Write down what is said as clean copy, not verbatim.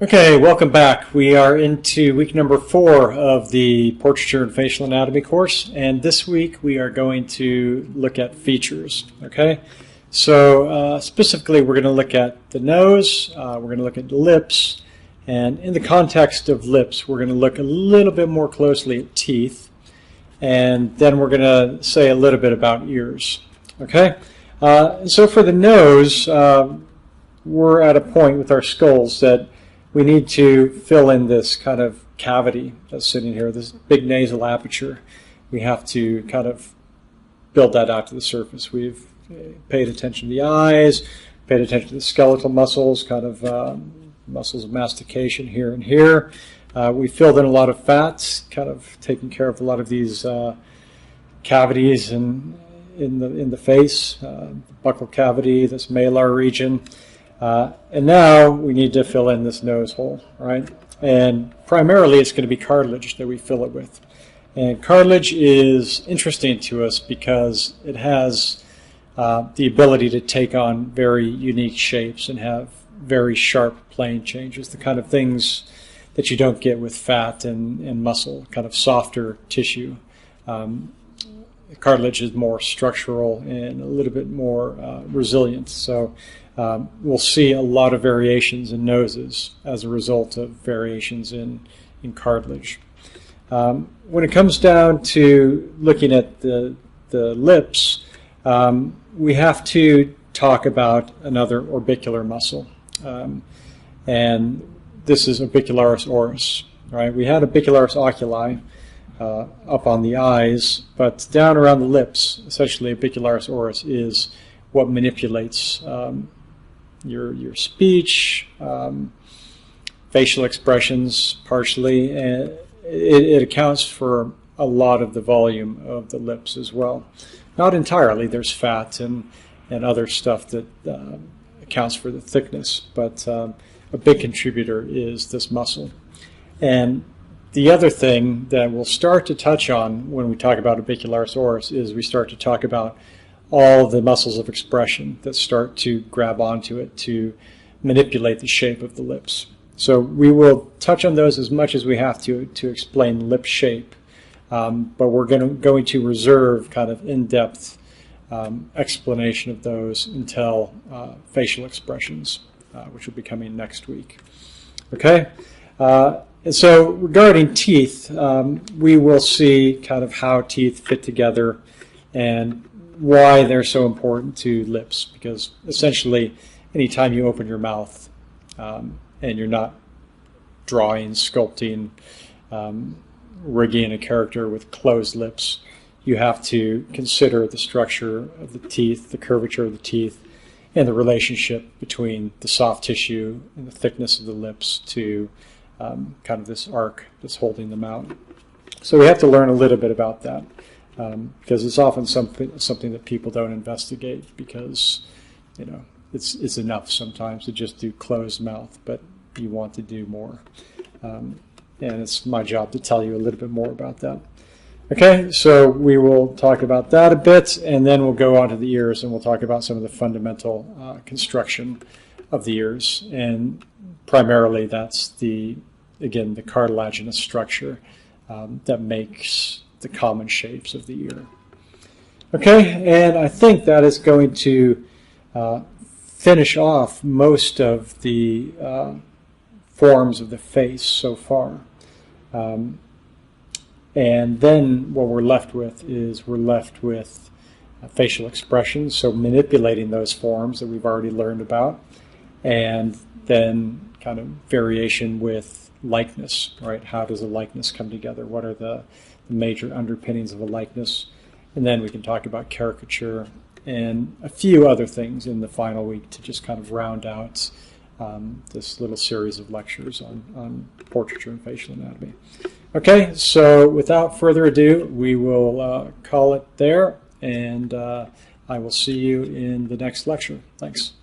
Okay, welcome back. We are into week number 4 of the Portraiture and Facial Anatomy course, and this week we are going to look at features. Okay, so specifically we're going to look at the nose, we're going to look at the lips, and in the context of lips we're going to look a little bit more closely at teeth, and then we're going to say a little bit about ears. Okay, so for the nose, we're at a point with our skulls that we need to fill in this kind of cavity that's sitting here, this big nasal aperture. We have to kind of build that out to the surface. We've paid attention to the eyes, paid attention to the skeletal muscles, kind of muscles of mastication here and here. We filled in a lot of fats, kind of taking care of a lot of these cavities in the face, the buccal cavity, this malar region. And now we need to fill in this nose hole, right? And primarily it's going to be cartilage that we fill it with. And cartilage is interesting to us because it has the ability to take on very unique shapes and have very sharp plane changes, the kind of things that you don't get with fat and muscle, kind of softer tissue. Cartilage is more structural and a little bit more resilient. So we'll see a lot of variations in noses as a result of variations in cartilage. When it comes down to looking at the lips, we have to talk about another orbicular muscle. And this is orbicularis oris. Right? We had orbicularis oculi up on the eyes, but down around the lips, essentially orbicularis oris is what manipulates your speech, facial expressions partially, and it accounts for a lot of the volume of the lips as well. Not entirely, there's fat and other stuff that accounts for the thickness, but a big contributor is this muscle. And the other thing that we'll start to touch on when we talk about orbicularis oris is we start to talk about all the muscles of expression that start to grab onto it to manipulate the shape of the lips. So we will touch on those as much as we have to explain lip shape, but we're going to reserve kind of in-depth explanation of those until facial expressions, which will be coming next week. Okay? And so regarding teeth, we will see kind of how teeth fit together and why they're so important to lips, because essentially anytime you open your mouth and you're not drawing, sculpting, rigging a character with closed lips, you have to consider the structure of the teeth, the curvature of the teeth, and the relationship between the soft tissue and the thickness of the lips to kind of this arc that's holding them out. So we have to learn a little bit about that. Because it's often something that people don't investigate because, you know, it's enough sometimes to just do closed mouth, but you want to do more. And it's my job to tell you a little bit more about that. Okay, so we will talk about that a bit, and then we'll go on to the ears, and we'll talk about some of the fundamental construction of the ears. And primarily that's again, the cartilaginous structure that makes the common shapes of the ear. Okay, and I think that is going to finish off most of the forms of the face so far. And then what we're left with is facial expressions, so manipulating those forms that we've already learned about, and then kind of variation with likeness, right? How does a likeness come together? What are the major underpinnings of a likeness? And then we can talk about caricature and a few other things in the final week to just kind of round out this little series of lectures on portraiture and facial anatomy. Okay, so without further ado, we will call it there, and I will see you in the next lecture. Thanks.